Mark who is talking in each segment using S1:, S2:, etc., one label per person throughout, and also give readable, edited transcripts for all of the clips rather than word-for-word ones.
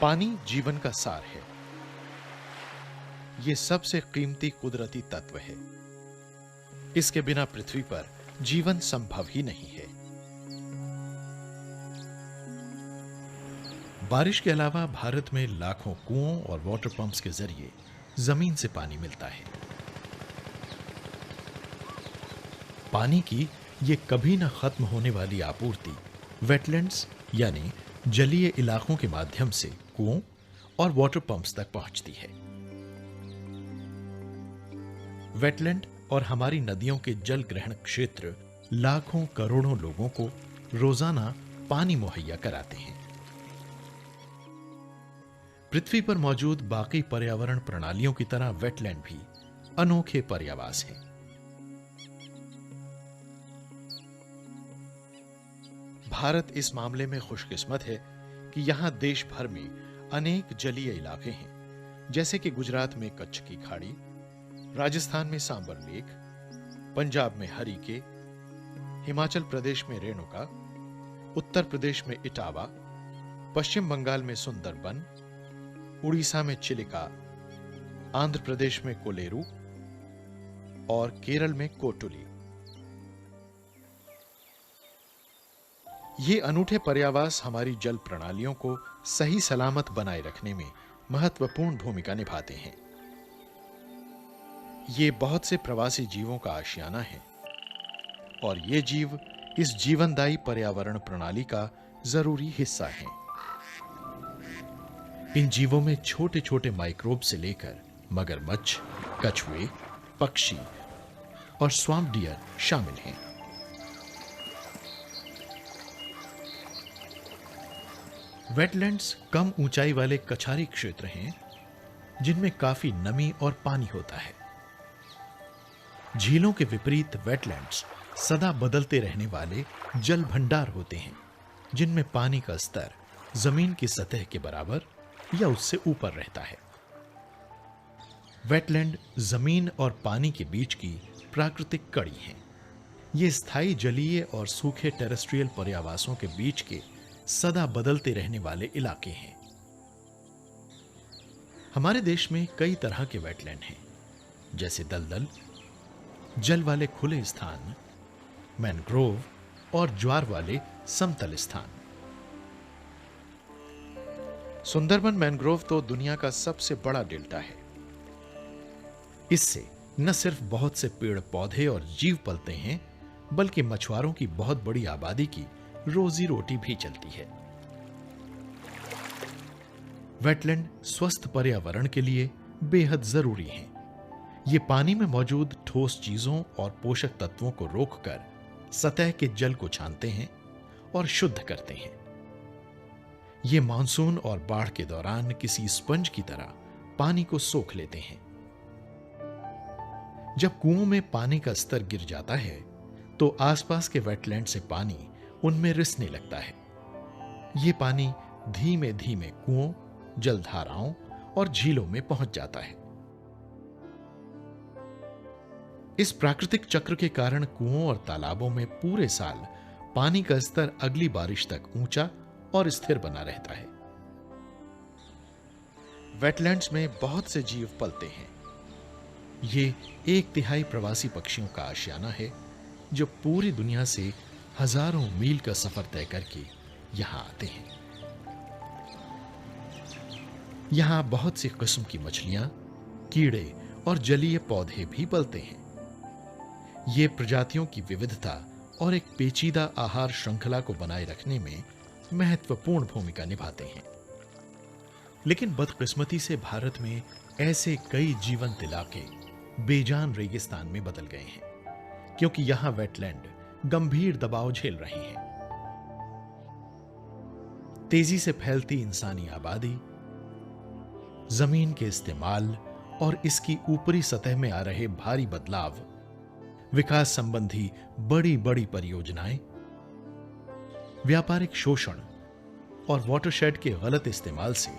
S1: पानी जीवन का सार है। यह सबसे कीमती कुदरती तत्व है। इसके बिना पृथ्वी पर जीवन संभव ही नहीं है। बारिश के अलावा भारत में लाखों कुओं और वाटर पंप्स के जरिए जमीन से पानी मिलता है। पानी की ये कभी न खत्म होने वाली आपूर्ति वेटलैंड्स यानी जलीय इलाकों के माध्यम से कुओं और वाटर पंप्स तक पहुंचती है। वेटलैंड और हमारी नदियों के जल ग्रहण क्षेत्र लाखों करोड़ों लोगों को रोजाना पानी मुहैया कराते हैं। पृथ्वी पर मौजूद बाकी पर्यावरण प्रणालियों की तरह वेटलैंड भी अनोखे पर्यावास हैं। भारत इस मामले में खुशकिस्मत है कि यहां देश भर में अनेक जलीय इलाके हैं, जैसे कि गुजरात में कच्छ की खाड़ी, राजस्थान में सांबर लेक, पंजाब में हरिके, हिमाचल प्रदेश में रेणुका, उत्तर प्रदेश में इटावा, पश्चिम बंगाल में सुंदरबन, उड़ीसा में चिलिका, आंध्र प्रदेश में कोलेरू और केरल में कोटुली। ये अनूठे पर्यावास हमारी जल प्रणालियों को सही सलामत बनाए रखने में महत्वपूर्ण भूमिका निभाते हैं। ये बहुत से प्रवासी जीवों का आशियाना है और ये जीव इस जीवनदायी पर्यावरण प्रणाली का जरूरी हिस्सा हैं। इन जीवों में छोटे छोटे माइक्रोब से लेकर मगरमच्छ, कछुए, पक्षी और स्वैम्प डियर शामिल हैं। वेटलैंड्स कम ऊंचाई वाले कछारी क्षेत्र हैं, जिनमें काफी नमी और पानी होता है। झीलों के विपरीत वेटलैंड्स सदा बदलते रहने वाले जल भंडार होते हैं, जिनमें पानी का स्तर जमीन की सतह के बराबर या उससे ऊपर रहता है। वेटलैंड जमीन और पानी के बीच की प्राकृतिक कड़ी हैं। ये स्थायी जलीय और सूखे टेरेस्ट्रियल पर्यावासों के बीच के सदा बदलते रहने वाले इलाके हैं। हमारे देश में कई तरह के वेटलैंड हैं, जैसे दलदल, जल वाले खुले स्थान, मैनग्रोव और ज्वार वाले समतल स्थान। सुंदरबन मैनग्रोव तो दुनिया का सबसे बड़ा डेल्टा है। इससे न सिर्फ बहुत से पेड़ पौधे और जीव पलते हैं, बल्कि मछुआरों की बहुत बड़ी आबादी की रोजी रोटी भी चलती है। वेटलैंड स्वस्थ पर्यावरण के लिए बेहद जरूरी हैं। ये पानी में मौजूद ठोस चीजों और पोषक तत्वों को रोककर सतह के जल को छानते हैं और शुद्ध करते हैं। ये मानसून और बाढ़ के दौरान किसी स्पंज की तरह पानी को सोख लेते हैं। जब कुओं में पानी का स्तर गिर जाता है, तो आसपास के वेटलैंड से पानी उनमें रिसने लगता है। यह पानी धीमे धीमे कुओं, जलधाराओं और झीलों में पहुंच जाता है। इस प्राकृतिक चक्र के कारण कुओं और तालाबों में पूरे साल पानी का स्तर अगली बारिश तक ऊंचा और स्थिर बना रहता है। वेटलैंड्स में बहुत से जीव पलते हैं। ये 1/3 प्रवासी पक्षियों का आशियाना है, जो पूरी दुनिया से हजारों मील का सफर तय करके यहां आते हैं। यहां बहुत सी किस्म की मछलियां, कीड़े और जलीय पौधे भी पलते हैं। ये प्रजातियों की विविधता और एक पेचीदा आहार श्रृंखला को बनाए रखने में महत्वपूर्ण भूमिका निभाते हैं। लेकिन बदकिस्मती से भारत में ऐसे कई जीवंत इलाके बेजान रेगिस्तान में बदल गए हैं, क्योंकि यहां वेटलैंड गंभीर दबाव झेल रहे हैं। तेजी से फैलती इंसानी आबादी, जमीन के इस्तेमाल और इसकी ऊपरी सतह में आ रहे भारी बदलाव, विकास संबंधी बड़ी बड़ी परियोजनाएं, व्यापारिक शोषण और वाटरशेड के गलत इस्तेमाल से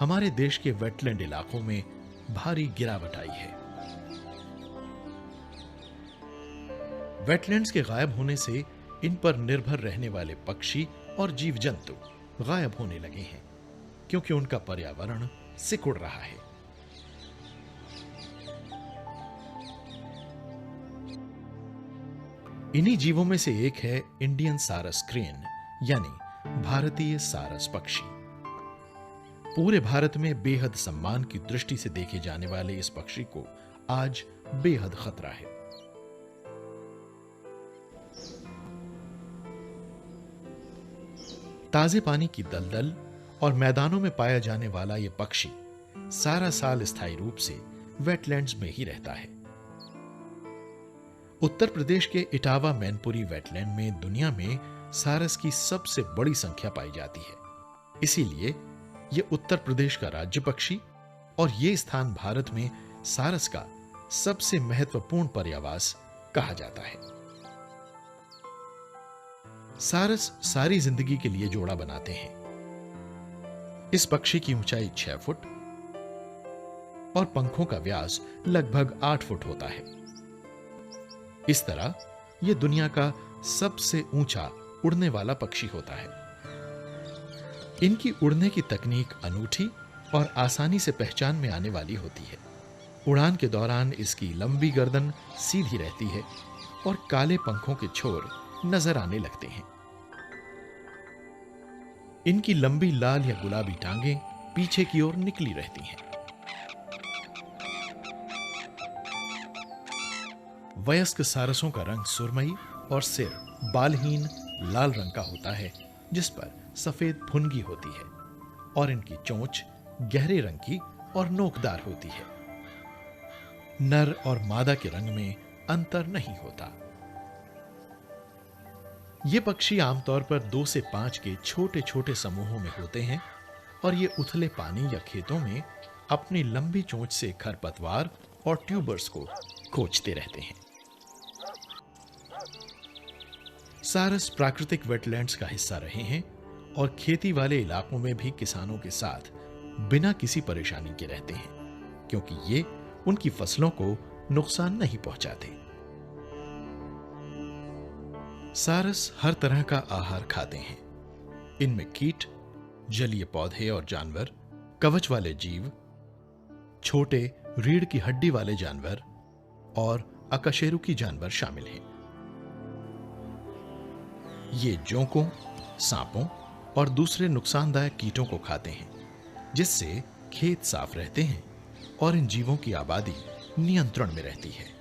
S1: हमारे देश के वेटलैंड इलाकों में भारी गिरावट आई है। वेटलैंड्स के गायब होने से इन पर निर्भर रहने वाले पक्षी और जीव जंतु गायब होने लगे हैं। क्योंकि उनका पर्यावरण सिकुड़ रहा है। इन्हीं जीवों में से एक है इंडियन सारस क्रेन, यानी भारतीय सारस पक्षी। पूरे भारत में बेहद सम्मान की दृष्टि से देखे जाने वाले इस पक्षी को आज बेहद खतरा है। ताजे पानी की दलदल और मैदानों में पाया जाने वाला यह पक्षी सारा साल स्थायी रूप से वेटलैंड्स में ही रहता है। उत्तर प्रदेश के इटावा मैनपुरी वेटलैंड में दुनिया में सारस की सबसे बड़ी संख्या पाई जाती है। इसीलिए यह उत्तर प्रदेश का राज्य पक्षी और यह स्थान भारत में सारस का सबसे महत्वपूर्ण पर्यावास कहा जाता है। सारस सारी जिंदगी के लिए जोड़ा बनाते हैं। इस पक्षी की ऊंचाई 6 फुट और पंखों का व्यास लगभग 8 फुट होता है। इस तरह यह दुनिया का सबसे ऊंचा उड़ने वाला पक्षी होता है। इनकी उड़ने की तकनीक अनूठी और आसानी से पहचान में आने वाली होती है। उड़ान के दौरान इसकी लंबी गर्दन सीधी रहती है और काले पंखों के छोर नजर आने लगते हैं। इनकी लंबी लाल या गुलाबी टांगें पीछे की ओर निकली रहती हैं। वयस्क सारसों का रंग सुरमई और सिर बालहीन लाल रंग का होता है, जिस पर सफेद फुनगी होती है, और इनकी चोंच गहरे रंग की और नोकदार होती है। नर और मादा के रंग में अंतर नहीं होता। ये पक्षी आमतौर पर 2 से 5 के छोटे छोटे समूहों में होते हैं और ये उथले पानी या खेतों में अपनी लंबी चोंच से खरपतवार और ट्यूबर्स को खोजते रहते हैं। सारस प्राकृतिक वेटलैंड्स का हिस्सा रहे हैं और खेती वाले इलाकों में भी किसानों के साथ बिना किसी परेशानी के रहते हैं, क्योंकि ये उनकी फसलों को नुकसान नहीं पहुंचाते। सारस हर तरह का आहार खाते हैं। इनमें कीट, जलीय पौधे और जानवर, कवच वाले जीव, छोटे रीढ़ की हड्डी वाले जानवर और अकशेरुकी जानवर शामिल हैं। ये जोंकों, सांपों और दूसरे नुकसानदायक कीटों को खाते हैं, जिससे खेत साफ रहते हैं और इन जीवों की आबादी नियंत्रण में रहती है।